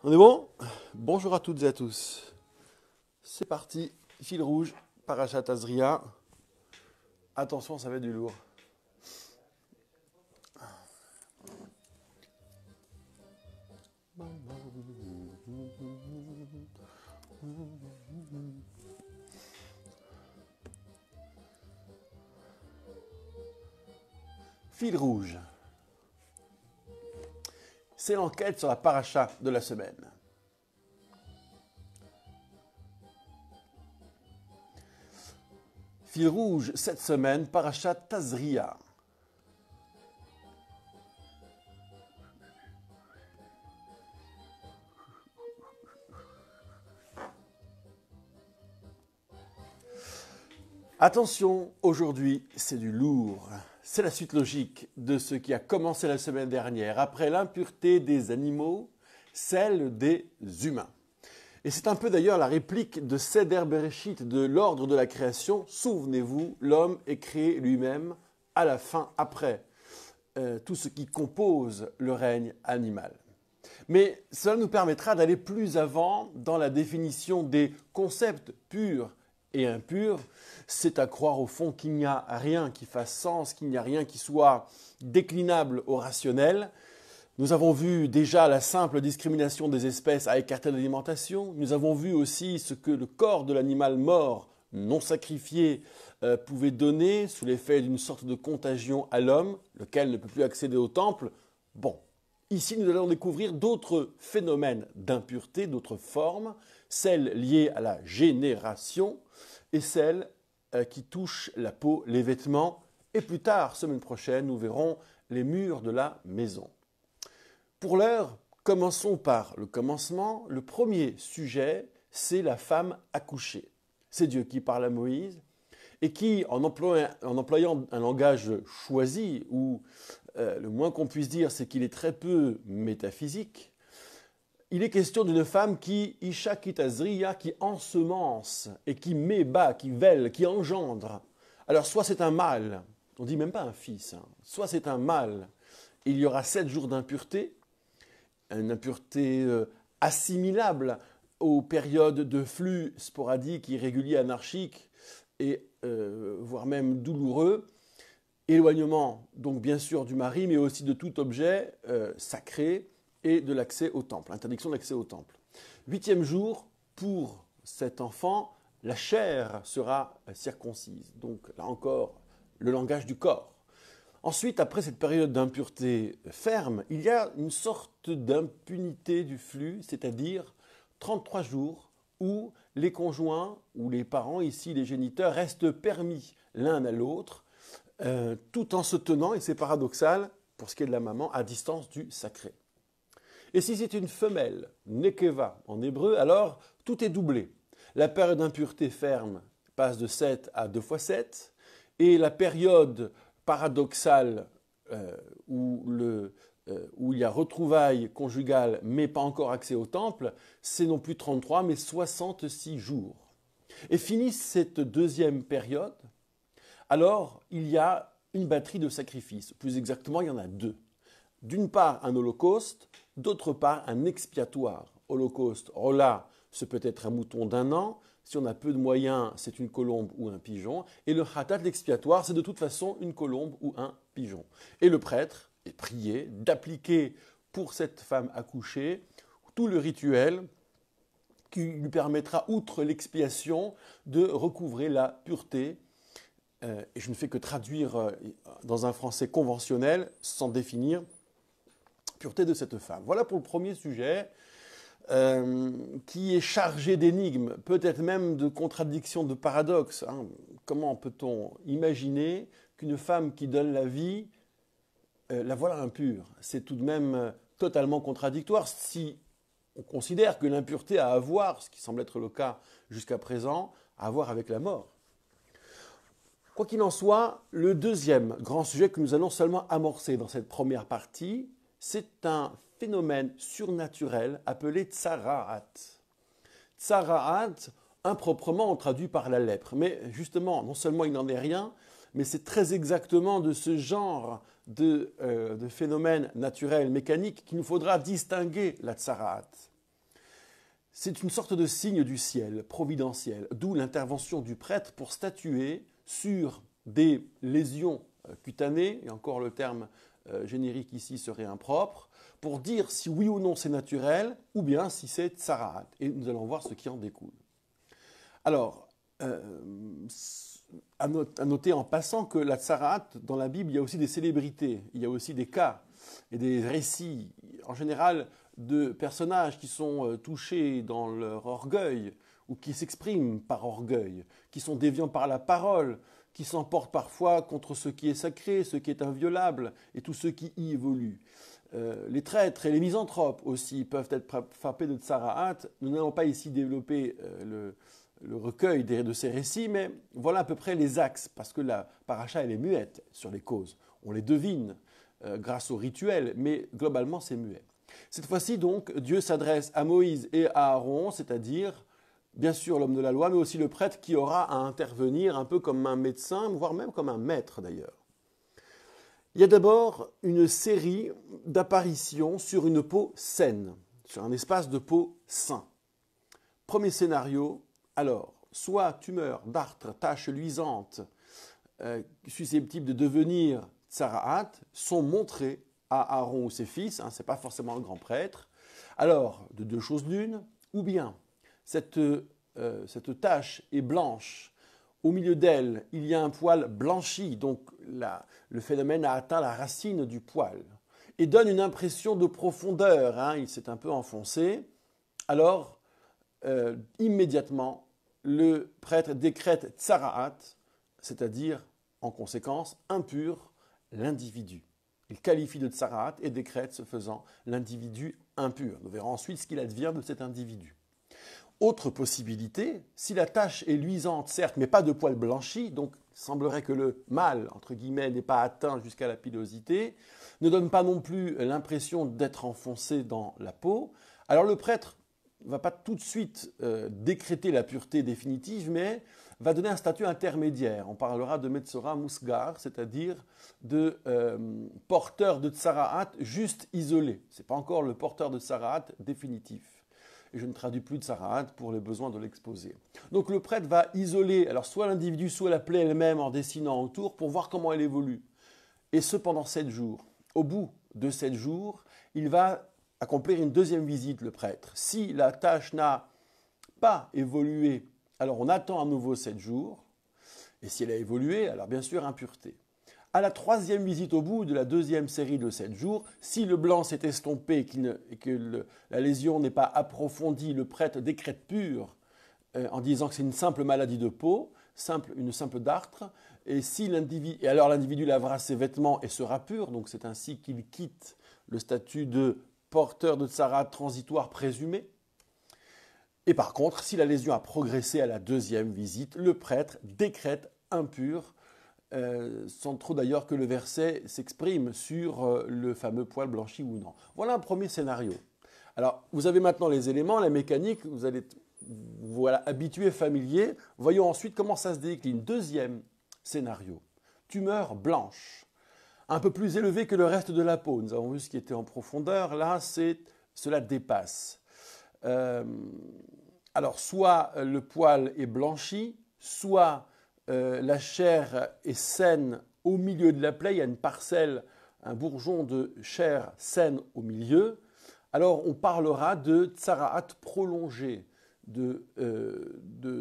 On est bon? Bonjour à toutes et à tous. C'est parti, fil rouge, Parashat Azria. Attention, ça va être du lourd. Fil rouge. C'est l'enquête sur la paracha de la semaine. Fil rouge, cette semaine, Parashat Tazria. Attention, aujourd'hui, c'est du lourd. C'est la suite logique de ce qui a commencé la semaine dernière. Après l'impureté des animaux, celle des humains. Et c'est un peu d'ailleurs la réplique de Seder Bereshit, de l'ordre de la création. Souvenez-vous, l'homme est créé lui-même à la fin, après tout ce qui compose le règne animal. Mais cela nous permettra d'aller plus avant dans la définition des concepts purs et impurs. C'est à croire au fond qu'il n'y a rien qui fasse sens, qu'il n'y a rien qui soit déclinable au rationnel. Nous avons vu déjà la simple discrimination des espèces à écarter l'alimentation. Nous avons vu aussi ce que le corps de l'animal mort, non sacrifié, pouvait donner sous l'effet d'une sorte de contagion à l'homme, lequel ne peut plus accéder au temple. Bon, ici nous allons découvrir d'autres phénomènes d'impureté, d'autres formes, celles liées à la génération et celles qui touchent la peau, les vêtements. Et plus tard, semaine prochaine, nous verrons les murs de la maison. Pour l'heure, commençons par le commencement. Le premier sujet, c'est la femme accouchée. C'est Dieu qui parle à Moïse et qui, en employant un langage choisi, ou le moins qu'on puisse dire, c'est qu'il est très peu métaphysique, il est question d'une femme qui, Isha Kitazriya, qui ensemence et qui met bas, qui vèle, qui engendre. Alors soit c'est un mâle, on ne dit même pas un fils, soit c'est un mâle, il y aura 7 jours d'impureté, une impureté assimilable aux périodes de flux sporadiques, irréguliers, anarchiques, et voire même douloureux. Éloignement, donc bien sûr du mari, mais aussi de tout objet sacré et de l'accès au temple, interdiction de l'accès au temple. 8e jour, pour cet enfant, la chair sera circoncise. Donc là encore, le langage du corps. Ensuite, après cette période d'impureté ferme, il y a une sorte d'impunité du flux, c'est-à-dire 33 jours où les conjoints ou les parents, ici les géniteurs, restent permis l'un à l'autre, tout en se tenant, et c'est paradoxal, pour ce qui est de la maman, à distance du sacré. Et si c'est une femelle, nekeva en hébreu, alors tout est doublé. La période d'impureté ferme passe de 7 à 2 fois 7, et la période paradoxale où il y a retrouvailles conjugales mais pas encore accès au temple, c'est non plus 33 mais 66 jours. Et finit cette deuxième période, alors il y a une batterie de sacrifices. Plus exactement, il y en a 2. D'une part, un holocauste, d'autre part, un expiatoire. Holocauste, Rola, ce peut être un mouton d'1 an. Si on a peu de moyens, c'est une colombe ou un pigeon. Et le khatat, l'expiatoire, c'est de toute façon une colombe ou un pigeon. Et le prêtre est prié d'appliquer pour cette femme accouchée tout le rituel qui lui permettra, outre l'expiation, de recouvrer la pureté. Et je ne fais que traduire dans un français conventionnel, sans définir pureté de cette femme. Voilà pour le premier sujet. Qui est chargé d'énigmes, peut-être même de contradictions, de paradoxes. Comment peut-on imaginer qu'une femme qui donne la vie, la voilà impure? C'est tout de même totalement contradictoire si on considère que l'impureté a à voir, ce qui semble être le cas jusqu'à présent, à voir avec la mort. Quoi qu'il en soit, le deuxième grand sujet que nous allons seulement amorcer dans cette première partie, c'est un phénomène surnaturel appelé tsara'at. Tsara'at, improprement on traduit par la lèpre. Mais justement, non seulement il n'en est rien, mais c'est très exactement de ce genre de phénomène naturel, mécanique, qu'il nous faudra distinguer la tsara'at. C'est une sorte de signe du ciel, providentiel, d'où l'intervention du prêtre pour statuer sur des lésions cutanées, et encore le terme générique ici serait impropre, pour dire si oui ou non c'est naturel, ou bien si c'est tsaraat. Et nous allons voir ce qui en découle. Alors, à noter en passant que la tsaraat, dans la Bible, il y a aussi des célébrités, il y a aussi des cas et des récits, en général, de personnages qui sont touchés dans leur orgueil ou qui s'expriment par orgueil, qui sont déviants par la parole, qui s'emportent parfois contre ce qui est sacré, ce qui est inviolable et tous ceux qui y évoluent. Les traîtres et les misanthropes aussi peuvent être frappés de tsaraat. Nous n'allons pas ici développer le recueil de ces récits, mais voilà à peu près les axes, parce que la paracha, elle est muette sur les causes. On les devine grâce au rituel, mais globalement, c'est muet. Cette fois-ci, donc, Dieu s'adresse à Moïse et à Aaron, c'est-à-dire, bien sûr, l'homme de la loi, mais aussi le prêtre qui aura à intervenir un peu comme un médecin, voire même comme un maître d'ailleurs. Il y a d'abord une série d'apparitions sur une peau saine, sur un espace de peau sain. Premier scénario, alors, soit tumeur, dartre, taches luisantes, susceptibles de devenir tsaraat, sont montrées à Aaron ou ses fils, ce n'est pas forcément le grand prêtre. Alors, de deux choses l'une, ou bien cette tache est blanche, au milieu d'elle, il y a un poil blanchi, donc le phénomène a atteint la racine du poil, et donne une impression de profondeur, il s'est un peu enfoncé. Alors, immédiatement, le prêtre décrète tsaraat, c'est-à-dire, en conséquence, impur l'individu. Il qualifie de tsaraat et décrète, ce faisant, l'individu impur. Nous verrons ensuite ce qu'il advient de cet individu. Autre possibilité, si la tache est luisante, certes, mais pas de poil blanchi, donc il semblerait que le mal, entre guillemets, n'est pas atteint jusqu'à la pilosité, ne donne pas non plus l'impression d'être enfoncé dans la peau, alors le prêtre ne va pas tout de suite décréter la pureté définitive, mais va donner un statut intermédiaire. On parlera de Metzora Musgar, c'est-à-dire de porteur de tsaraat juste isolé. Ce n'est pas encore le porteur de tsaraat définitif. Et je ne traduis plus de tsaraat pour les besoins de l'exposé. Donc le prêtre va isoler alors soit l'individu, soit la plaie elle-même en dessinant autour pour voir comment elle évolue. Et ce pendant 7 jours. Au bout de 7 jours, il va accomplir une deuxième visite, le prêtre. Si la tâche n'a pas évolué, alors on attend à nouveau 7 jours. Et si elle a évolué, alors bien sûr impureté. À la troisième visite, au bout de la deuxième série de 7 jours, si le blanc s'est estompé et que la lésion n'est pas approfondie, le prêtre décrète pur en disant que c'est une simple maladie de peau, une simple dartre. Et alors l'individu lavera ses vêtements et sera pur, donc c'est ainsi qu'il quitte le statut de porteur de tsaraat transitoire présumé. Et par contre, si la lésion a progressé à la deuxième visite, le prêtre décrète impur, sans trop d'ailleurs que le verset s'exprime sur le fameux poil blanchi ou non. Voilà un premier scénario. Alors, vous avez maintenant les éléments, la mécanique, vous allez voilà, habitué, familier. Voyons ensuite comment ça se décline. Deuxième scénario, tumeur blanche, un peu plus élevée que le reste de la peau. Nous avons vu ce qui était en profondeur, là, cela dépasse. Alors, soit le poil est blanchi, soit la chair est saine au milieu de la plaie, il y a une parcelle, un bourgeon de chair saine au milieu. Alors, on parlera de tsaraat prolongé, de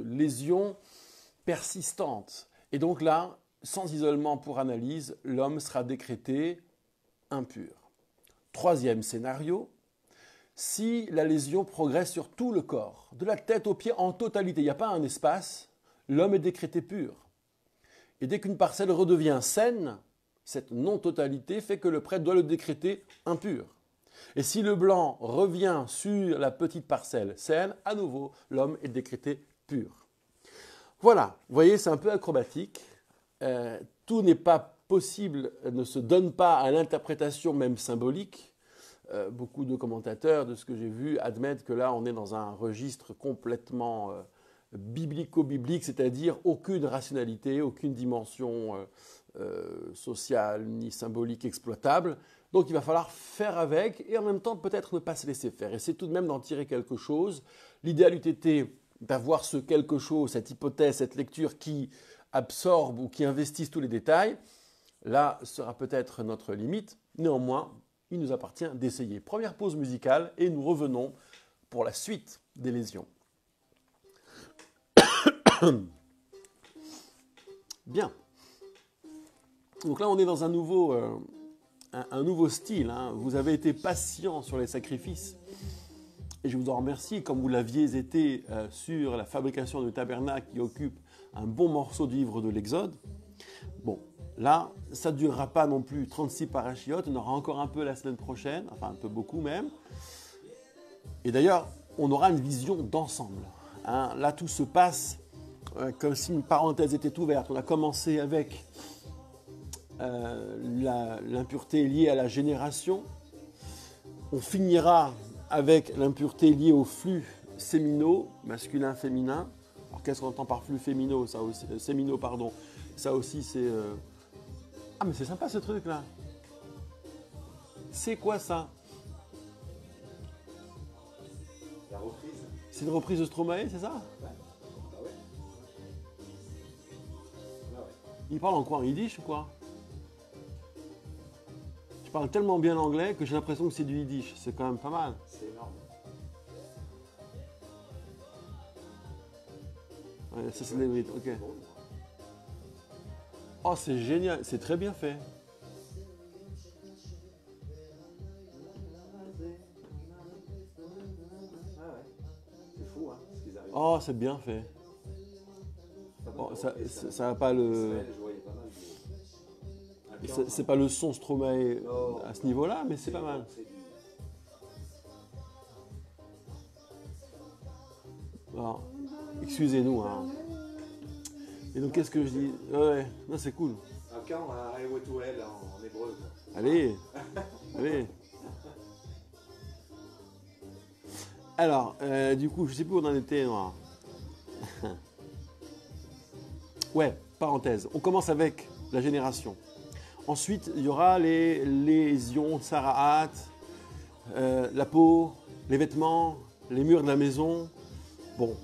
lésions persistantes. Et donc là, sans isolement pour analyse, l'homme sera décrété impur. Troisième scénario, si la lésion progresse sur tout le corps, de la tête aux pieds en totalité, il n'y a pas un espace, l'homme est décrété pur. Et dès qu'une parcelle redevient saine, cette non-totalité fait que le prêtre doit le décréter impur. Et si le blanc revient sur la petite parcelle saine, à nouveau, l'homme est décrété pur. Voilà, vous voyez, c'est un peu acrobatique. Tout n'est pas possible, ne se donne pas à l'interprétation même symbolique. Beaucoup de commentateurs, de ce que j'ai vu, admettent que là, on est dans un registre complètement biblico-biblique, c'est-à-dire aucune rationalité, aucune dimension sociale ni symbolique exploitable. Donc il va falloir faire avec et en même temps peut-être ne pas se laisser faire. Et c'est tout de même d'en tirer quelque chose. L'idéal eût été d'avoir ce quelque chose, cette hypothèse, cette lecture qui absorbe ou qui investisse tous les détails. Là sera peut-être notre limite. Néanmoins, il nous appartient d'essayer. Première pause musicale et nous revenons pour la suite des lésions. Bien. Donc là, on est dans un nouveau style. Hein. Vous avez été patient sur les sacrifices. Et je vous en remercie, comme vous l'aviez été sur la fabrication du tabernacle qui occupe un bon morceau du livre de l'Exode. Bon, là, ça ne durera pas non plus 36 parachiotes. On aura encore un peu la semaine prochaine, enfin un peu beaucoup même. Et d'ailleurs, on aura une vision d'ensemble. Hein. Là, tout se passe comme si une parenthèse était ouverte. On a commencé avec l'impureté liée à la génération. On finira avec l'impureté liée aux flux séminaux, masculin, féminin. Alors qu'est-ce qu'on entend par flux féminaux, ça aussi, séminaux, pardon. Ça aussi, c'est... Ah, mais c'est sympa ce truc-là. C'est quoi ça? La reprise. C'est une reprise de Stromae, c'est ça? Ouais. Bah ouais. Ah ouais. Il parle en quoi? En yiddish ou quoi? Je parle tellement bien l'anglais que j'ai l'impression que c'est du yiddish. C'est quand même pas mal. C'est énorme. Ouais, ça c'est des brides, ok. Bon, Oh, c'est génial, c'est très bien fait. ah ouais. C'est fou, hein, ce qu'ils arrivent. Oh, c'est bien fait. Pas mal Oh, de ça reprises, n'a pas le... Israël, je voyais pas mal de- C'est pas le son Stromae Non. à ce niveau-là, mais c'est pas mal. C'est du- Alors, excusez-nous. Hein. Et donc, qu'est-ce que je dis? Ouais, non, c'est cool. Un cas, on a un Ewetuel en hébreu. Quoi. Allez, allez. Alors, du coup, je sais plus où on en était. Moi. Ouais, parenthèse. On commence avec la génération. Ensuite, il y aura les lésions, Tsaraat, la peau, les vêtements, les murs de la maison. Bon.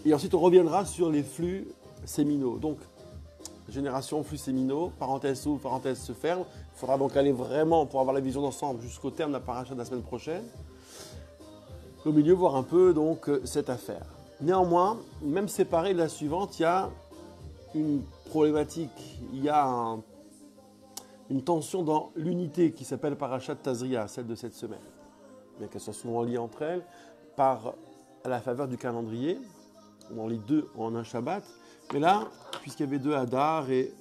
Et ensuite, on reviendra sur les flux séminaux. Donc, génération, flux séminaux, parenthèse s'ouvre, parenthèse se ferme. Il faudra donc aller vraiment, pour avoir la vision d'ensemble, jusqu'au terme de la paracha de la semaine prochaine. Au milieu, voir un peu donc cette affaire. Néanmoins, même séparé de la suivante, il y a une problématique, il y a une tension dans l'unité qui s'appelle Parashat Tazria, celle de cette semaine. Bien qu'elles soient souvent liées entre elles, par à la faveur du calendrier, on lit deux en un Shabbat. Mais là, puisqu'il y avait deux Hadar et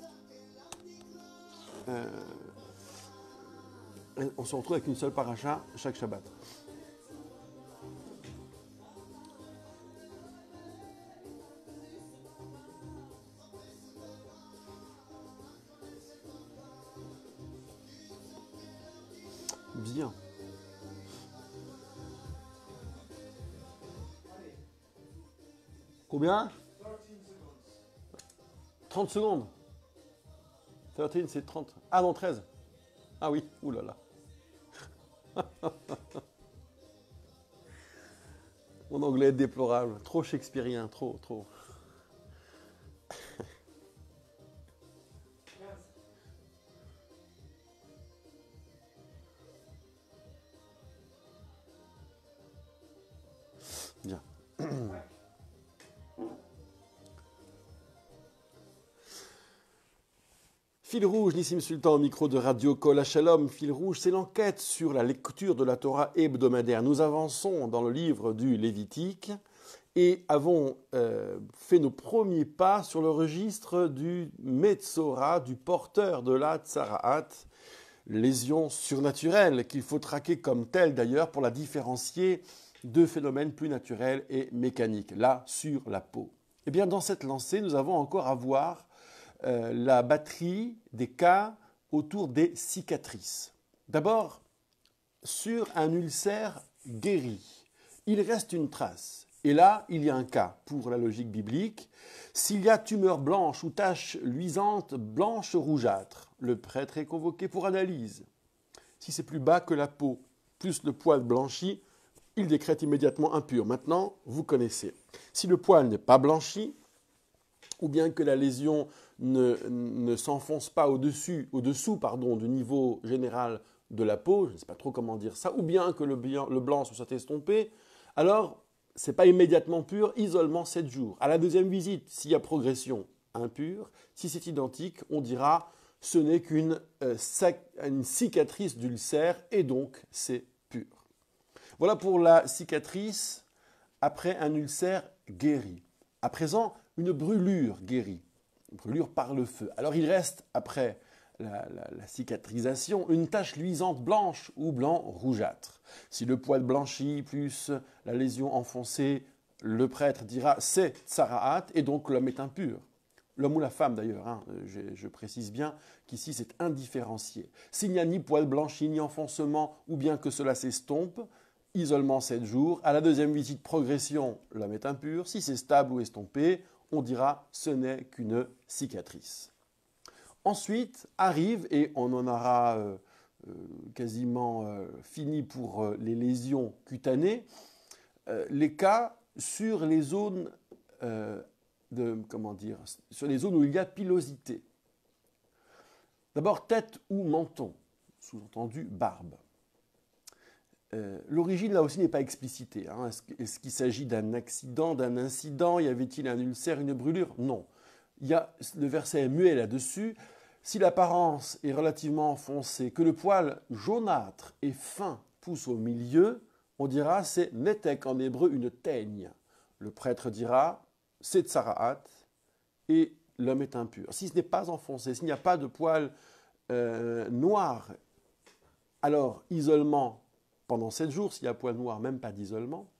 on se retrouve avec une seule paracha chaque Shabbat. Bien. Combien? 30 secondes. 13, c'est 30. Ah non, 13. Ah oui, oulala. Mon anglais est déplorable. Trop shakespearien, trop. Bien. Fil rouge, Nissim Sultan au micro de Radio Kol Shalom. Fil rouge, c'est l'enquête sur la lecture de la Torah hebdomadaire. Nous avançons dans le livre du Lévitique et avons fait nos premiers pas sur le registre du Metzora, du porteur de la Tsaraat, lésion surnaturelle qu'il faut traquer comme telle d'ailleurs pour la différencier de phénomènes plus naturels et mécaniques, là sur la peau. Eh bien, dans cette lancée, nous avons encore à voir la batterie des cas autour des cicatrices. D'abord, sur un ulcère guéri, il reste une trace. Et là, il y a un cas pour la logique biblique. S'il y a tumeur blanche ou tache luisante blanche rougeâtre, le prêtre est convoqué pour analyse. Si c'est plus bas que la peau, plus le poil blanchi, il décrète immédiatement impur. Maintenant, vous connaissez. Si le poil n'est pas blanchi, ou bien que la lésion ne s'enfonce pas au-dessous du niveau général de la peau, je ne sais pas trop comment dire ça, ou bien que le blanc soit estompé, alors ce n'est pas immédiatement pur, isolement 7 jours. À la deuxième visite, s'il y a progression, impur. Si c'est identique, on dira ce n'est qu'une cicatrice d'ulcère et donc c'est pur. Voilà pour la cicatrice après un ulcère guéri. À présent, une brûlure guérie, une brûlure par le feu. Alors il reste, après la cicatrisation, une tache luisante blanche ou blanc rougeâtre. Si le poil blanchit plus la lésion enfoncée, le prêtre dira c'est tsaraat et donc l'homme est impur. L'homme ou la femme d'ailleurs, hein, je précise bien qu'ici c'est indifférencié. S'il n'y a ni poil blanchi, ni enfoncement, ou bien que cela s'estompe, isolement 7 jours. À la deuxième visite, progression, l'homme est impur. Si c'est stable ou estompé, on dira ce n'est qu'une cicatrice. Ensuite arrive, et on en aura quasiment fini pour les lésions cutanées, les cas sur les zones sur les zones où il y a pilosité. D'abord tête ou menton, sous-entendu barbe. L'origine, là aussi, n'est pas explicitée. Hein. Est-ce qu'il s'agit d'un accident, d'un incident? Y avait-il un ulcère, une brûlure? Non. Le verset est muet là-dessus. Si l'apparence est relativement foncée, que le poil jaunâtre et fin pousse au milieu, on dira c'est netek, en hébreu une teigne. Le prêtre dira c'est tsaraat et l'homme est impur. Si ce n'est pas enfoncé, s'il n'y a pas de poil noir, alors isolement pendant 7 jours, s'il y a poil noir, même pas d'isolement.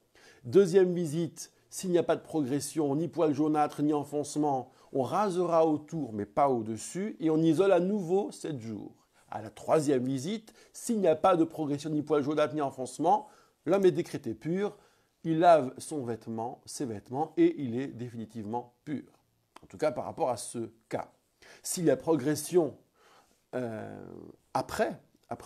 Deuxième visite, s'il n'y a pas de progression, ni poil jaunâtre, ni enfoncement, on rasera autour, mais pas au-dessus, et on isole à nouveau 7 jours. À la troisième visite, s'il n'y a pas de progression, ni poil jaunâtre, ni enfoncement, l'homme est décrété pur, il lave ses vêtements, et il est définitivement pur. En tout cas, par rapport à ce cas. S'il y a progression après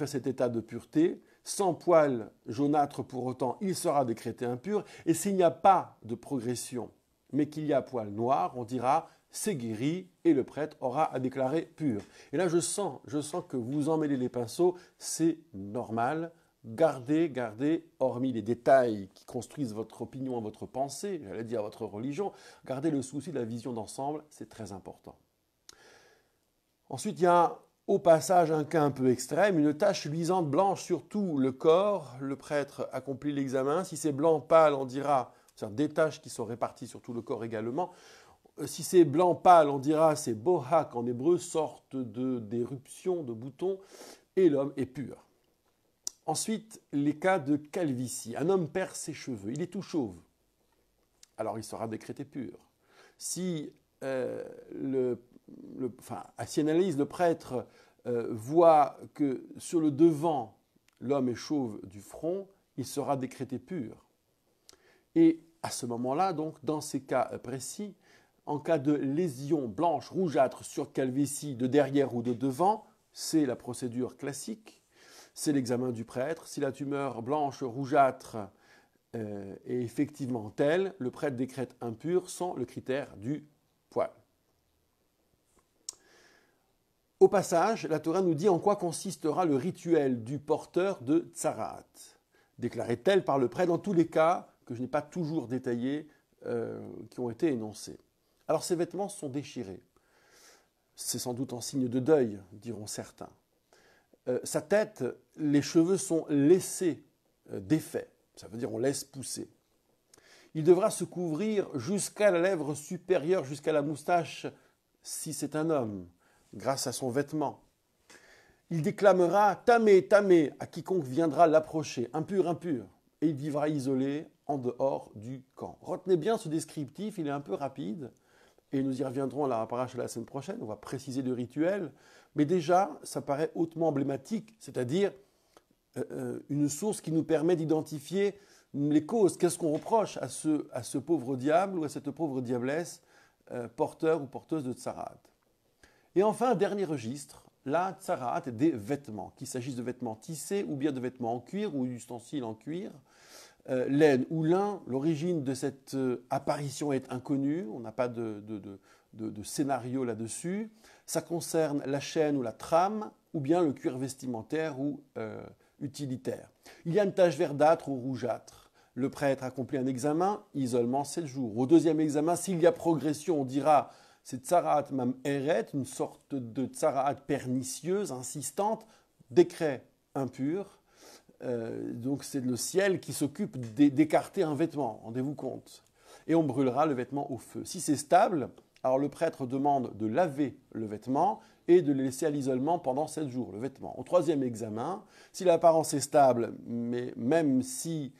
cet état de pureté, sans poil jaunâtre pour autant, il sera décrété impur. Et s'il n'y a pas de progression, mais qu'il y a poil noir, on dira c'est guéri et le prêtre aura à déclarer pur. Et là, je sens que vous emmêlez les pinceaux, c'est normal. Gardez, hormis les détails qui construisent votre opinion, votre pensée, j'allais dire votre religion, gardez le souci de la vision d'ensemble, c'est très important. Ensuite, il y a au passage un cas un peu extrême, une tache luisante blanche sur tout le corps. Le prêtre accomplit l'examen. Si c'est blanc pâle, on dira, c'est-à-dire des taches qui sont réparties sur tout le corps également. Si c'est blanc pâle, on dira c'est bohak en hébreu, sorte d'éruption, de bouton, et l'homme est pur. Ensuite, les cas de calvitie. Un homme perd ses cheveux, il est tout chauve. Alors il sera décrété pur. Si si analyse, le prêtre voit que sur le devant, l'homme est chauve du front, il sera décrété pur. Et à ce moment-là, donc, dans ces cas précis, en cas de lésion blanche, rougeâtre sur calvitie de derrière ou de devant, c'est la procédure classique, c'est l'examen du prêtre. Si la tumeur blanche, rougeâtre est effectivement telle, le prêtre décrète impur sans le critère du poil. Au passage, la Torah nous dit en quoi consistera le rituel du porteur de tsaraat, déclaré tel par le prêtre dans tous les cas que je n'ai pas toujours détaillés, qui ont été énoncés. Alors ces vêtements sont déchirés. C'est sans doute en signe de deuil, diront certains. Sa tête, les cheveux sont laissés, défaits. Ça veut dire on laisse pousser. Il devra se couvrir jusqu'à la lèvre supérieure, jusqu'à la moustache, si c'est un homme, grâce à son vêtement. Il déclamera « Tamé, Tamé » à quiconque viendra l'approcher, impur, impur, et il vivra isolé en dehors du camp. Retenez bien ce descriptif, il est un peu rapide, et nous y reviendrons à la paracha la semaine prochaine, on va préciser le rituel, mais déjà, ça paraît hautement emblématique, c'est-à-dire une source qui nous permet d'identifier les causes. Qu'est-ce qu'on reproche à ce pauvre diable ou à cette pauvre diablesse, porteur ou porteuse de tsaraat. Et enfin, un dernier registre, la tsaraat des vêtements, qu'il s'agisse de vêtements tissés ou bien de vêtements en cuir ou d'ustensiles en cuir, laine ou lin. L'origine de cette apparition est inconnue, on n'a pas de scénario là-dessus. Ça concerne la chaîne ou la trame, ou bien le cuir vestimentaire ou utilitaire. Il y a une tache verdâtre ou rougeâtre. Le prêtre accomplit un examen, isolement 7 jours. Au deuxième examen, s'il y a progression, on dira c'est tsaraat mam eret, une sorte de tsaraat pernicieuse, insistante, décret impur. Donc c'est le ciel qui s'occupe d'écarter un vêtement, rendez-vous compte. Et on brûlera le vêtement au feu. Si c'est stable, alors le prêtre demande de laver le vêtement et de le laisser à l'isolement pendant 7 jours, le vêtement. Au troisième examen, si l'apparence est stable, mais même si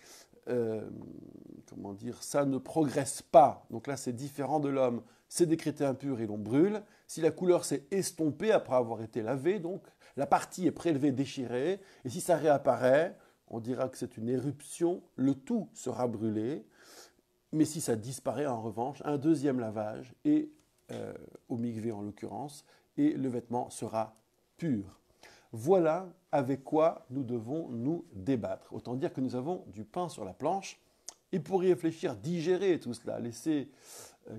ça ne progresse pas, donc là c'est différent de l'homme, c'est décrété impur et l'on brûle. Si la couleur s'est estompée après avoir été lavée, donc la partie est prélevée, déchirée, et si ça réapparaît, on dira que c'est une éruption, le tout sera brûlé. Mais si ça disparaît en revanche, un deuxième lavage, et au mikvé en l'occurrence, et le vêtement sera pur. Voilà avec quoi nous devons nous débattre. Autant dire que nous avons du pain sur la planche, et pour y réfléchir, digérer tout cela, laisser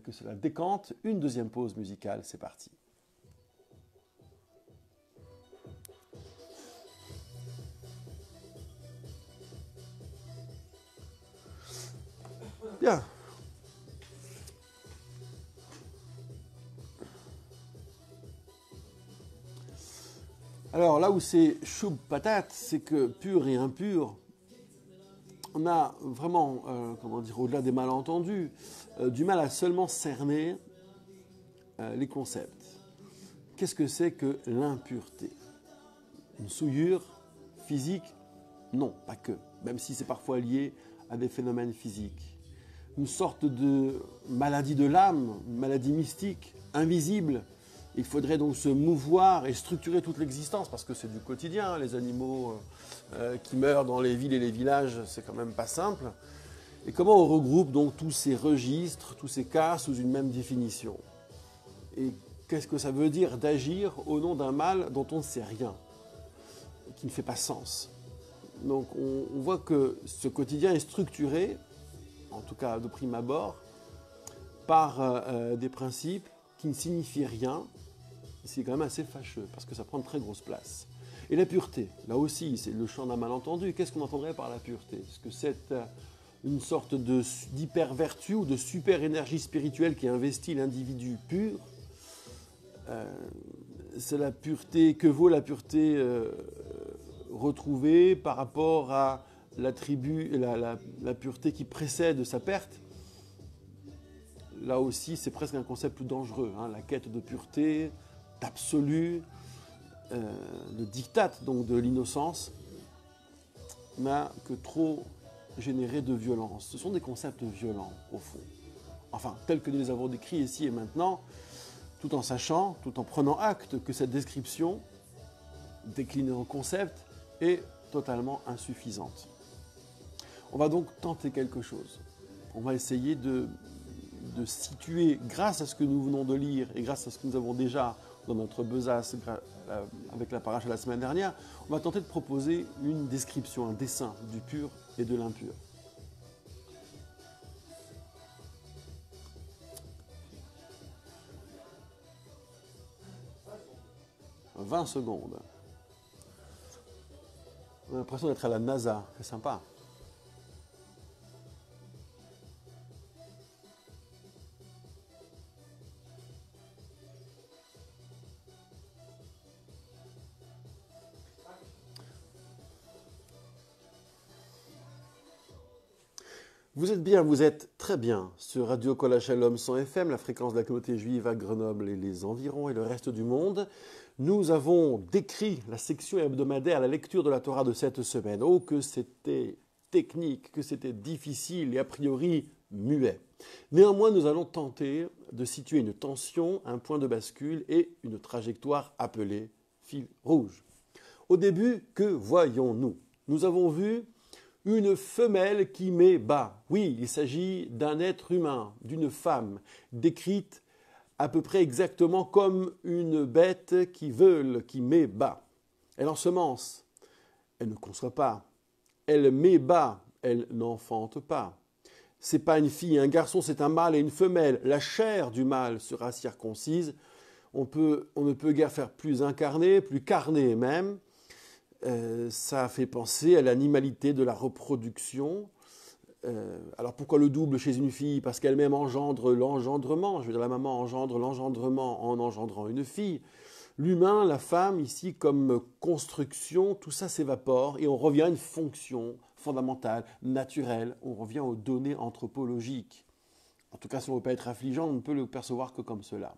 que cela décante, une deuxième pause musicale, c'est parti. Bien. Alors là où c'est choub patate, c'est que pur et impur, on a vraiment, au-delà des malentendus, du mal à seulement cerner les concepts. Qu'est-ce que c'est que l'impureté? Une souillure physique? Non, pas que, même si c'est parfois lié à des phénomènes physiques. Une sorte de maladie de l'âme, une maladie mystique, invisible. Il faudrait donc se mouvoir et structurer toute l'existence, parce que c'est du quotidien, les animaux qui meurent dans les villes et les villages, c'est quand même pas simple. Et comment on regroupe donc tous ces registres, tous ces cas sous une même définition? Et qu'est-ce que ça veut dire d'agir au nom d'un mal dont on ne sait rien, qui ne fait pas sens? Donc on voit que ce quotidien est structuré, en tout cas de prime abord, par des principes qui ne signifient rien. C'est quand même assez fâcheux, parce que ça prend une très grosse place. Et la pureté, là aussi, c'est le champ d'un malentendu. Qu'est-ce qu'on entendrait par la pureté? Est-ce que c'est une sorte d'hyper-vertu ou de super-énergie spirituelle qui investit l'individu pur? C'est la pureté, que vaut la pureté retrouvée par rapport à la pureté qui précède sa perte? Là aussi, c'est presque un concept plus dangereux, hein, la quête de pureté, d'absolu, le diktat donc de l'innocence, n'a que trop généré de violence. Ce sont des concepts violents, au fond. Enfin, tels que nous les avons décrits ici et maintenant, tout en sachant, tout en prenant acte que cette description, déclinée en concept, est totalement insuffisante. On va donc tenter quelque chose. On va essayer de situer, grâce à ce que nous venons de lire et grâce à ce que nous avons déjà dans notre besace avec la paracha la semaine dernière, on va tenter de proposer une description, un dessin du pur et de l'impur. « 20 secondes. On a l'impression d'être à la NASA, c'est sympa. Vous êtes bien, vous êtes très bien sur Radio Kol Shalom 100 FM, la fréquence de la communauté juive à Grenoble et les environs et le reste du monde. Nous avons décrit la section hebdomadaire, la lecture de la Torah de cette semaine. Oh, que c'était technique, que c'était difficile et a priori muet. Néanmoins, nous allons tenter de situer une tension, un point de bascule et une trajectoire appelée fil rouge. Au début, que voyons-nous? Nous avons vu une femelle qui met bas. Oui, il s'agit d'un être humain, d'une femme, décrite à peu près exactement comme une bête qui veule, qui met bas. Elle ensemence, elle ne conçoit pas. Elle met bas, elle n'enfante pas. C'est pas une fille et un garçon, c'est un mâle et une femelle. La chair du mâle sera circoncise. On ne peut guère faire plus incarné, plus carné même. Ça fait penser à l'animalité de la reproduction. Alors pourquoi le double chez une fille? Parce qu'elle-même engendre l'engendrement. Je veux dire, la maman engendre l'engendrement en engendrant une fille. L'humain, la femme, ici, comme construction, tout ça s'évapore et on revient à une fonction fondamentale, naturelle. On revient aux données anthropologiques. En tout cas, si on ne veut pas être affligeant, on ne peut le percevoir que comme cela.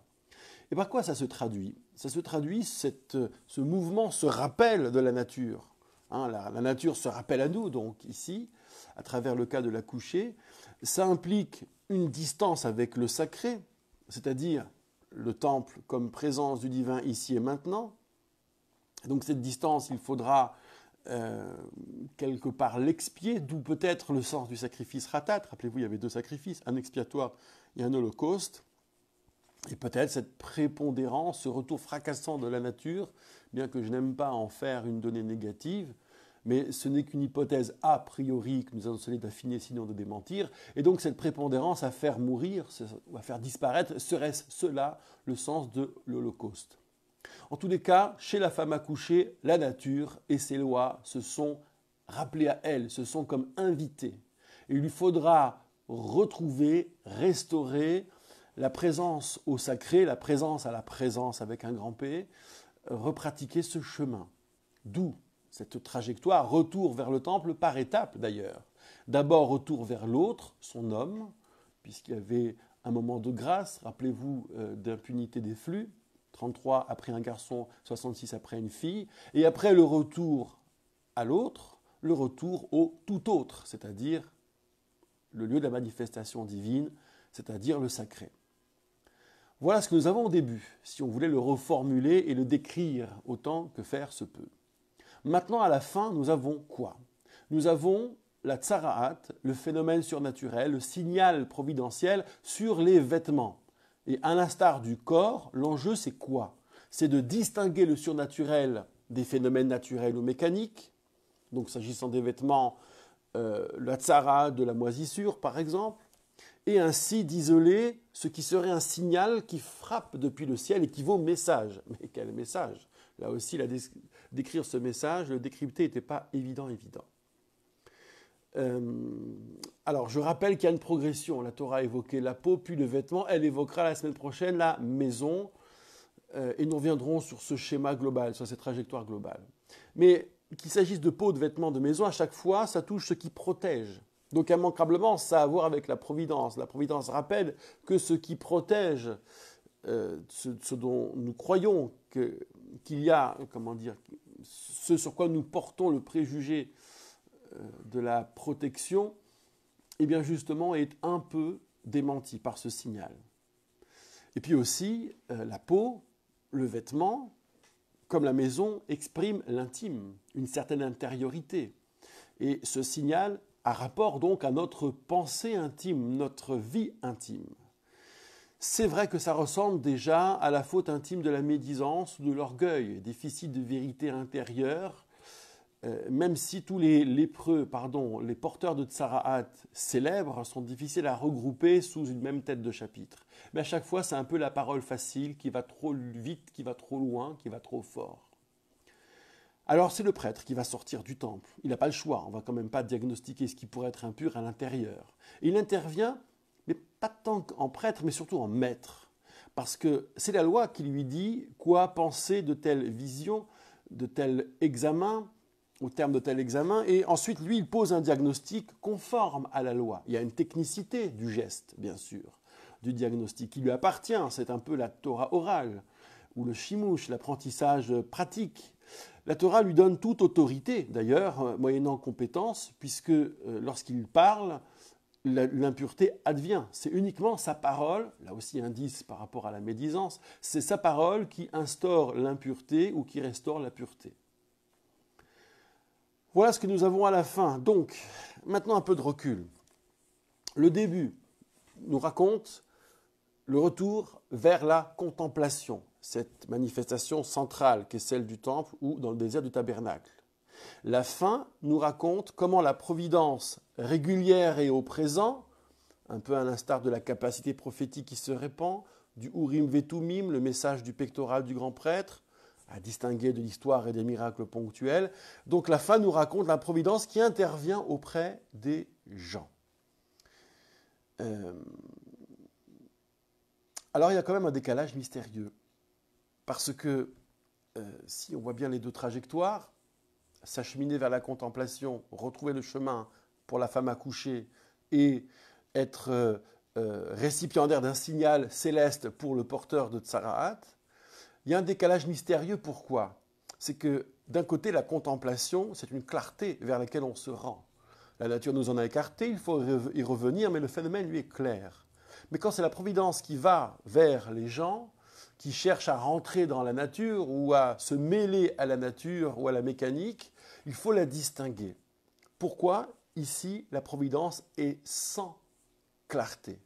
Et par quoi ça se traduit? Ça se traduit, ce mouvement, ce rappel de la nature. Hein, la nature se rappelle à nous, donc ici, à travers le cas de l'accoucher. Ça implique une distance avec le sacré, c'est-à-dire le temple comme présence du divin ici et maintenant. Donc cette distance, il faudra quelque part l'expier, d'où peut-être le sens du sacrifice ratat. Rappelez-vous, il y avait 2 sacrifices, un expiatoire et un holocauste. Et peut-être cette prépondérance, ce retour fracassant de la nature, bien que je n'aime pas en faire une donnée négative, mais ce n'est qu'une hypothèse a priori que nous allons essayer d'affiner sinon de démentir. Et donc cette prépondérance à faire mourir, ou à faire disparaître, serait-ce cela le sens de l'Holocauste? En tous les cas, chez la femme accouchée, la nature et ses lois se sont rappelées à elle, se sont comme invitées. Et il lui faudra retrouver, restaurer la présence au sacré, la présence à la présence avec un grand P, repratiquer ce chemin. D'où cette trajectoire, retour vers le temple par étapes d'ailleurs. D'abord retour vers l'autre, son homme, puisqu'il y avait un moment de grâce, rappelez-vous d'impunité des flux, 33 après un garçon, 66 après une fille, et après le retour à l'autre, le retour au tout autre, c'est-à-dire le lieu de la manifestation divine, c'est-à-dire le sacré. Voilà ce que nous avons au début, si on voulait le reformuler et le décrire autant que faire se peut. Maintenant, à la fin, nous avons quoi? Nous avons la tsara'at, le phénomène surnaturel, le signal providentiel sur les vêtements. Et à l'instar du corps, l'enjeu c'est quoi? C'est de distinguer le surnaturel des phénomènes naturels ou mécaniques. Donc s'agissant des vêtements, la tsara de la moisissure par exemple, et ainsi d'isoler ce qui serait un signal qui frappe depuis le ciel et qui vaut message. Mais quel message? Là aussi, décrire ce message, le décrypter n'était pas évident. Alors, je rappelle qu'il y a une progression. La Torah a évoqué la peau, puis le vêtement. Elle évoquera la semaine prochaine la maison. Et nous reviendrons sur ce schéma global, sur cette trajectoire globale. Mais qu'il s'agisse de peau, de vêtements, de maison, à chaque fois, ça touche ce qui protège. Donc, immanquablement, ça a à voir avec la providence. La providence rappelle que ce qui protège, ce dont nous croyons qu'il y a, ce sur quoi nous portons le préjugé de la protection, eh bien justement est un peu démenti par ce signal. Et puis aussi, la peau, le vêtement, comme la maison, exprime l'intime, une certaine intériorité. Et ce signal a rapport donc à notre pensée intime, notre vie intime. C'est vrai que ça ressemble déjà à la faute intime de la médisance ou de l'orgueil, déficit de vérité intérieure, même si tous les lépreux, les porteurs de tsara'at célèbres sont difficiles à regrouper sous une même tête de chapitre. Mais à chaque fois, c'est un peu la parole facile qui va trop vite, qui va trop loin, qui va trop fort. Alors c'est le prêtre qui va sortir du temple. Il n'a pas le choix, on ne va quand même pas diagnostiquer ce qui pourrait être impur à l'intérieur. Il intervient, mais pas tant en prêtre, mais surtout en maître. Parce que c'est la loi qui lui dit quoi penser de telle vision, de tel examen, au terme de tel examen, et ensuite, lui, il pose un diagnostic conforme à la loi. Il y a une technicité du geste, bien sûr, du diagnostic qui lui appartient. C'est un peu la Torah orale, ou le shimouch, l'apprentissage pratique. La Torah lui donne toute autorité, d'ailleurs, moyennant compétence, puisque lorsqu'il parle, l'impureté advient. C'est uniquement sa parole, là aussi indice par rapport à la médisance, c'est sa parole qui instaure l'impureté ou qui restaure la pureté. Voilà ce que nous avons à la fin. Donc, maintenant un peu de recul. Le début nous raconte le retour vers la contemplation, cette manifestation centrale qui est celle du temple ou dans le désert du tabernacle. La fin nous raconte comment la providence régulière et au présent, un peu à l'instar de la capacité prophétique qui se répand, du Urim Vetumim, le message du pectoral du grand prêtre, à distinguer de l'histoire et des miracles ponctuels. Donc la fin nous raconte la providence qui intervient auprès des gens. Alors il y a quand même un décalage mystérieux, parce que si on voit bien les deux trajectoires, s'acheminer vers la contemplation, retrouver le chemin pour la femme accouchée et être récipiendaire d'un signal céleste pour le porteur de Tsaraat, il y a un décalage mystérieux. Pourquoi ? C'est que d'un côté, la contemplation, c'est une clarté vers laquelle on se rend. La nature nous en a écarté, il faut y revenir, mais le phénomène, lui, est clair. Mais quand c'est la providence qui va vers les gens, qui cherchent à rentrer dans la nature ou à se mêler à la nature ou à la mécanique, il faut la distinguer. Pourquoi ? Ici, la providence est sans clarté.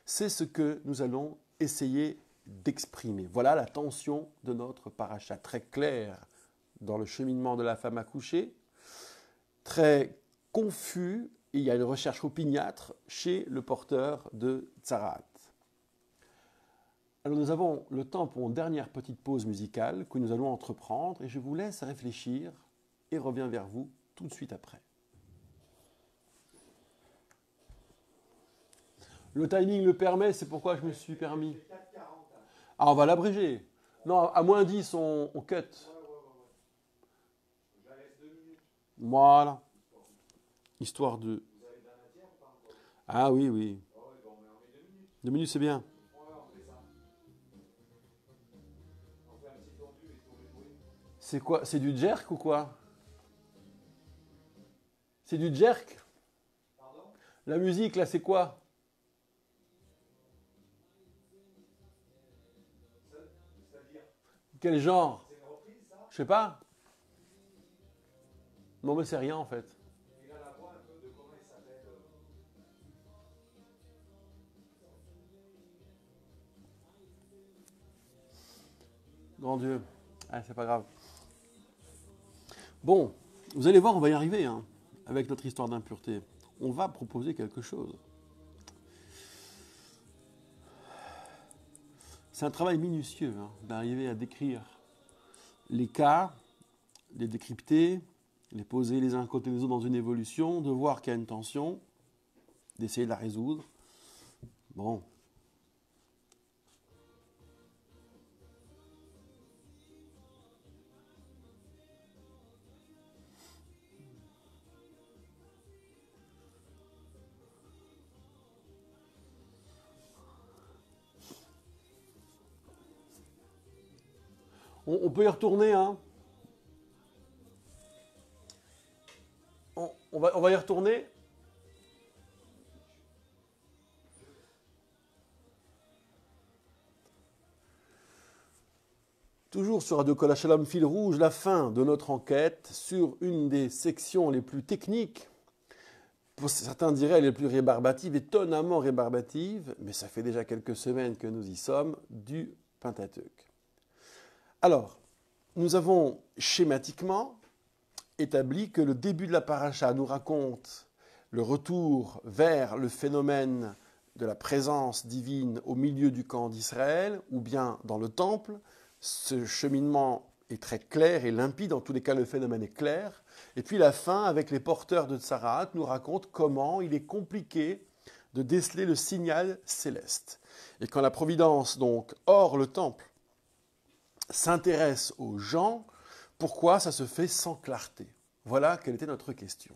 C'est ce que nous allons essayer d'exprimer. Voilà la tension de notre paracha, très claire dans le cheminement de la femme accouchée, très confus, et il y a une recherche opiniâtre chez le porteur de Tsaraat. Alors nous avons le temps pour une dernière petite pause musicale que nous allons entreprendre, et je vous laisse réfléchir et reviens vers vous tout de suite après. Le timing le permet, c'est pourquoi je me suis permis. Ah, on va l'abréger. Non, à moins 10, on cut. Voilà. Histoire de... Ah oui, oui. 2 minutes, c'est bien. C'est quoi? C'est du jerk ou quoi? C'est du jerk? La musique, là, c'est quoi? Quel genre? Je sais pas. Non, mais c'est rien en fait. Grand Dieu. Ah, c'est pas grave. Bon, vous allez voir, on va y arriver hein, avec notre histoire d'impureté. On va proposer quelque chose. C'est un travail minutieux hein, d'arriver à décrire les cas, les décrypter, les poser les uns à côté des autres dans une évolution, de voir qu'il y a une tension, d'essayer de la résoudre. Bon. On peut y retourner, hein. On va y retourner. Toujours sur Radio Kol Shalom Fil Rouge, la fin de notre enquête sur une des sections les plus techniques, pour certains diraient les plus rébarbatives, étonnamment rébarbatives, mais ça fait déjà quelques semaines que nous y sommes, du Pentateuque. Alors, nous avons schématiquement établi que le début de la paracha nous raconte le retour vers le phénomène de la présence divine au milieu du camp d'Israël, ou bien dans le temple. Ce cheminement est très clair et limpide, en tous les cas le phénomène est clair. Et puis la fin, avec les porteurs de Tsaraat, nous raconte comment il est compliqué de déceler le signal céleste. Et quand la providence, donc, hors le temple, s'intéresse aux gens, pourquoi ça se fait sans clarté? Voilà quelle était notre question.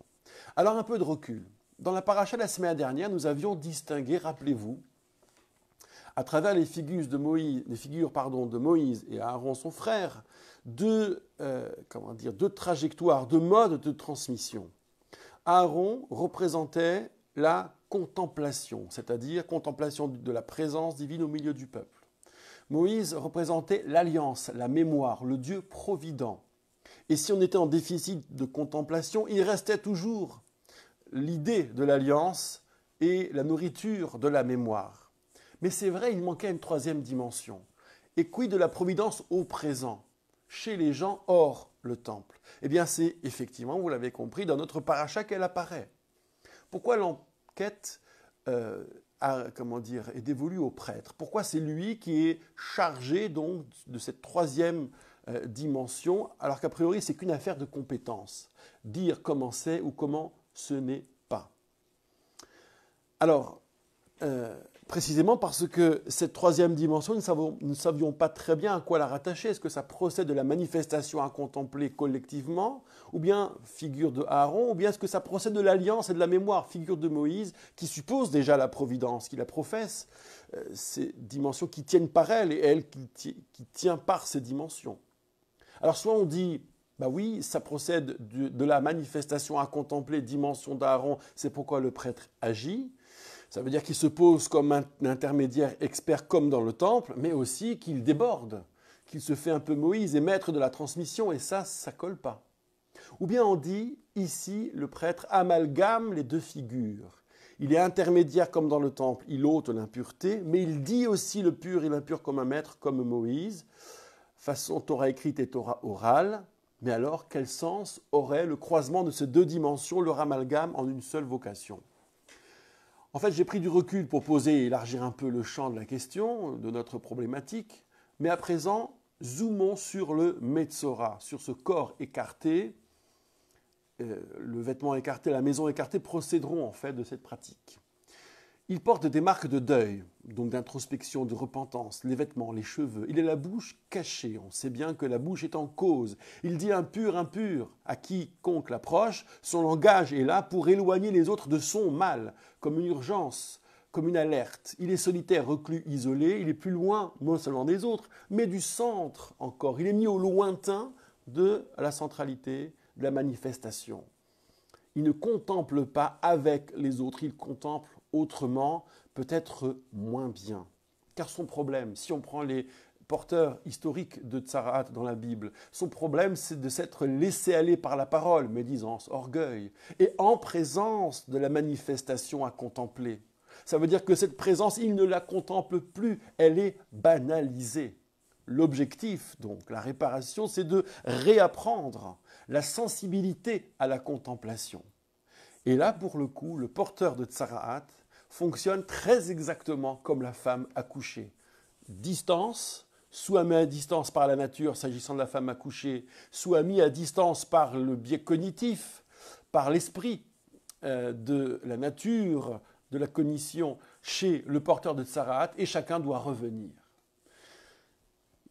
Alors un peu de recul. Dans la paracha de la semaine dernière, nous avions distingué, rappelez-vous, à travers les figures de Moïse et Aaron son frère, deux trajectoires, deux modes de transmission. Aaron représentait la contemplation, c'est-à-dire contemplation de la présence divine au milieu du peuple. Moïse représentait l'alliance, la mémoire, le Dieu provident. Et si on était en déficit de contemplation, il restait toujours l'idée de l'alliance et la nourriture de la mémoire. Mais c'est vrai, il manquait une troisième dimension. Et quid de la providence au présent, chez les gens hors le temple? Eh bien, c'est effectivement, vous l'avez compris, dans notre paracha qu'elle apparaît. Pourquoi l'enquête est dévolue au prêtre? Pourquoi c'est lui qui est chargé donc de cette troisième dimension, alors qu'a priori, c'est qu'une affaire de compétence. Dire comment c'est ou comment ce n'est pas. Alors, précisément parce que cette troisième dimension, nous ne savions pas très bien à quoi la rattacher. Est-ce que ça procède de la manifestation à contempler collectivement, ou bien figure de Aaron, ou bien est-ce que ça procède de l'alliance et de la mémoire, figure de Moïse, qui suppose déjà la providence, qui la professe, ces dimensions qui tiennent par elle, et elle qui tient par ces dimensions. Alors soit on dit, bah oui, ça procède de la manifestation à contempler, dimension d'Aaron, c'est pourquoi le prêtre agit. Ça veut dire qu'il se pose comme un intermédiaire expert comme dans le temple, mais aussi qu'il déborde, qu'il se fait un peu Moïse et maître de la transmission, et ça colle pas. Ou bien on dit, ici, le prêtre amalgame les deux figures. Il est intermédiaire comme dans le temple, il ôte l'impureté, mais il dit aussi le pur et l'impur comme un maître, comme Moïse, façon Torah écrite et Torah orale. Mais alors, quel sens aurait le croisement de ces deux dimensions, leur amalgame en une seule vocation? En fait, j'ai pris du recul pour poser et élargir un peu le champ de la question, de notre problématique. Mais à présent, zoomons sur le Metzora, sur ce corps écarté. Le vêtement écarté, la maison écartée procéderont en fait de cette pratique. Il porte des marques de deuil, donc d'introspection, de repentance, les vêtements, les cheveux. Il a la bouche cachée, on sait bien que la bouche est en cause. Il dit impur, impur, à quiconque l'approche. Son langage est là pour éloigner les autres de son mal, comme une urgence, comme une alerte. Il est solitaire, reclus, isolé, il est plus loin, non seulement des autres, mais du centre encore. Il est mis au lointain de la centralité de la manifestation. Il ne contemple pas avec les autres, il contemple autrement, peut-être moins bien. Car son problème, si on prend les porteurs historiques de Tsaraat dans la Bible, son problème c'est de s'être laissé aller par la parole, médisance, orgueil, et en présence de la manifestation à contempler. Ça veut dire que cette présence, il ne la contemple plus, elle est banalisée. L'objectif, donc, la réparation, c'est de réapprendre la sensibilité à la contemplation. Et là, pour le coup, le porteur de Tsaraat fonctionne très exactement comme la femme accouchée. Distance, soit mis à distance par la nature s'agissant de la femme accouchée, soit mis à distance par le biais cognitif, par l'esprit de la nature, de la cognition chez le porteur de Tsaraat, et chacun doit revenir.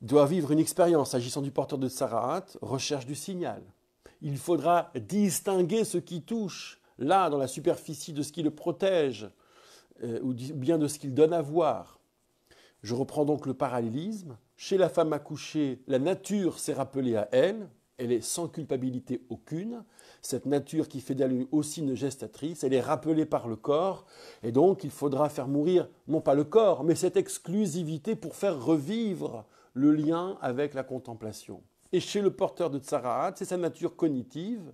Doit vivre une expérience s'agissant du porteur de Tsaraat, recherche du signal. Il faudra distinguer ce qui touche, là, dans la superficie de ce qui le protège, ou bien de ce qu'il donne à voir. Je reprends donc le parallélisme. Chez la femme accouchée, la nature s'est rappelée à elle, elle est sans culpabilité aucune. Cette nature qui fait d'elle aussi une gestatrice, elle est rappelée par le corps, et donc il faudra faire mourir, non pas le corps, mais cette exclusivité pour faire revivre le lien avec la contemplation. Et chez le porteur de Tsaraat, c'est sa nature cognitive,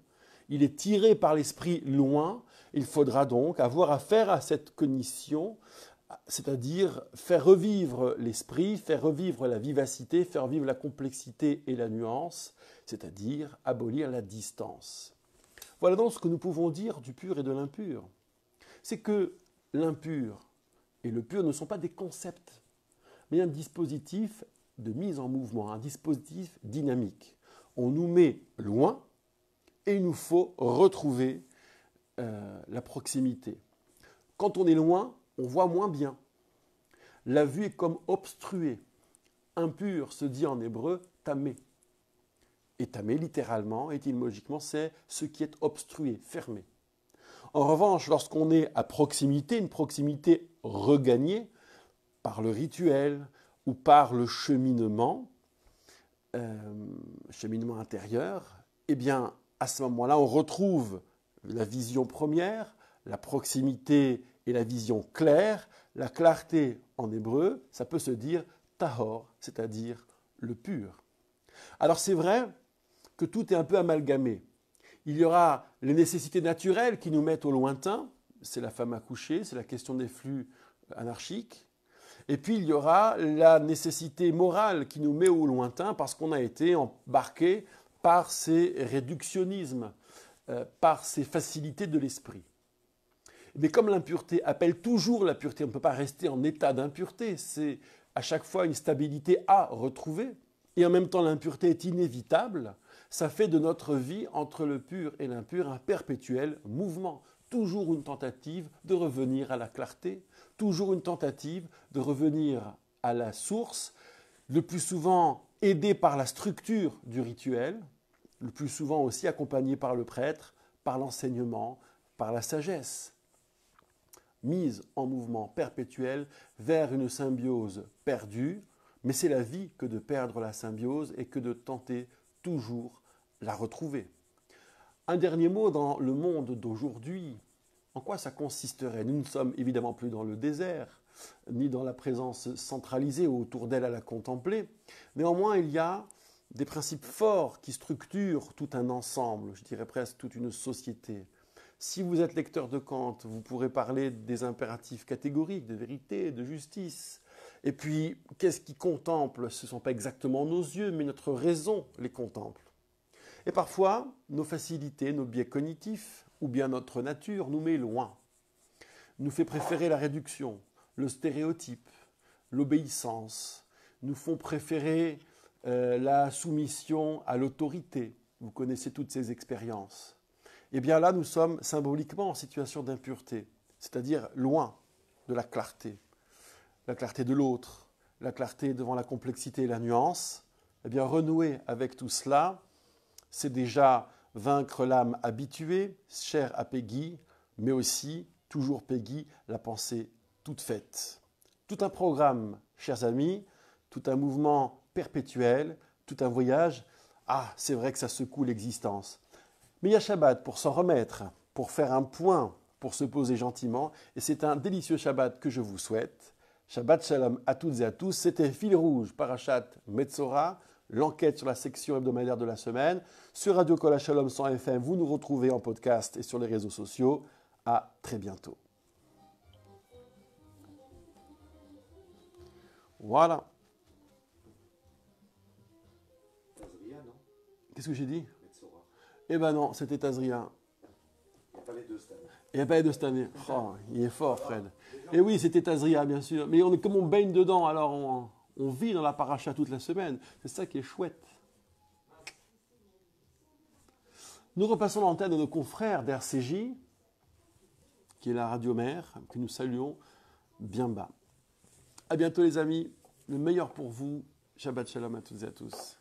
il est tiré par l'esprit loin, il faudra donc avoir affaire à cette cognition, c'est-à-dire faire revivre l'esprit, faire revivre la vivacité, faire vivre la complexité et la nuance, c'est-à-dire abolir la distance. Voilà donc ce que nous pouvons dire du pur et de l'impur. C'est que l'impur et le pur ne sont pas des concepts, mais un dispositif de mise en mouvement, un dispositif dynamique. On nous met loin et il nous faut retrouver la proximité. Quand on est loin, on voit moins bien. La vue est comme obstruée. Impur se dit en hébreu tamé. Et tamé, littéralement, étymologiquement, c'est ce qui est obstrué, fermé. En revanche, lorsqu'on est à proximité, une proximité regagnée par le rituel ou par le cheminement intérieur, eh bien, à ce moment-là, on retrouve la vision première, la proximité et la vision claire. La clarté en hébreu, ça peut se dire tahor, c'est-à-dire le pur. Alors c'est vrai que tout est un peu amalgamé. Il y aura les nécessités naturelles qui nous mettent au lointain, c'est la femme accouchée, c'est la question des flux anarchiques. Et puis il y aura la nécessité morale qui nous met au lointain parce qu'on a été embarqué par ces réductionnismes, par ces facilités de l'esprit. Mais comme l'impureté appelle toujours la pureté, on ne peut pas rester en état d'impureté, c'est à chaque fois une stabilité à retrouver, et en même temps l'impureté est inévitable, ça fait de notre vie entre le pur et l'impur un perpétuel mouvement, toujours une tentative de revenir à la clarté, toujours une tentative de revenir à la source, le plus souvent aidé par la structure du rituel, le plus souvent aussi accompagné par le prêtre, par l'enseignement, par la sagesse. Mise en mouvement perpétuel vers une symbiose perdue, mais c'est la vie que de perdre la symbiose et que de tenter toujours la retrouver. Un dernier mot dans le monde d'aujourd'hui. En quoi ça consisterait? Nous ne sommes évidemment plus dans le désert, ni dans la présence centralisée autour d'elle à la contempler. Néanmoins, il y a des principes forts qui structurent tout un ensemble, je dirais presque toute une société. Si vous êtes lecteur de Kant, vous pourrez parler des impératifs catégoriques, de vérité, de justice. Et puis, qu'est-ce qui contemple? Ce ne sont pas exactement nos yeux, mais notre raison les contemple. Et parfois, nos facilités, nos biais cognitifs, ou bien notre nature nous met loin, nous fait préférer la réduction, le stéréotype, l'obéissance, nous font préférer la soumission à l'autorité. Vous connaissez toutes ces expériences. Eh bien là, nous sommes symboliquement en situation d'impureté, c'est-à-dire loin de la clarté de l'autre, la clarté devant la complexité et la nuance. Eh bien, renouer avec tout cela, c'est déjà vaincre l'âme habituée, chère à Peggy, mais aussi, toujours Peggy, la pensée toute faite. Tout un programme, chers amis, tout un mouvement perpétuel, tout un voyage. Ah, c'est vrai que ça secoue l'existence. Mais il y a Shabbat pour s'en remettre, pour faire un point, pour se poser gentiment. Et c'est un délicieux Shabbat que je vous souhaite. Shabbat Shalom à toutes et à tous. C'était Fil Rouge, Parashat Metzora, l'enquête sur la section hebdomadaire de la semaine. Sur Radio Kol Shalom 100 FM, vous nous retrouvez en podcast et sur les réseaux sociaux. À très bientôt. Voilà. Tazria, non? Qu'est-ce que j'ai dit? Metzora. Eh ben non, c'était Tazria. Il n'y a pas les deux cette année. Il n'y a pas de cette année. Oh, il est fort, Fred. Et oui, c'était Tazria, bien sûr. Mais comme on baigne dedans, alors on vit dans la paracha toute la semaine. C'est ça qui est chouette. Nous repassons l'antenne de nos confrères d'RCJ, qui est la radio mère, que nous saluons bien bas. À bientôt les amis. Le meilleur pour vous. Shabbat shalom à toutes et à tous.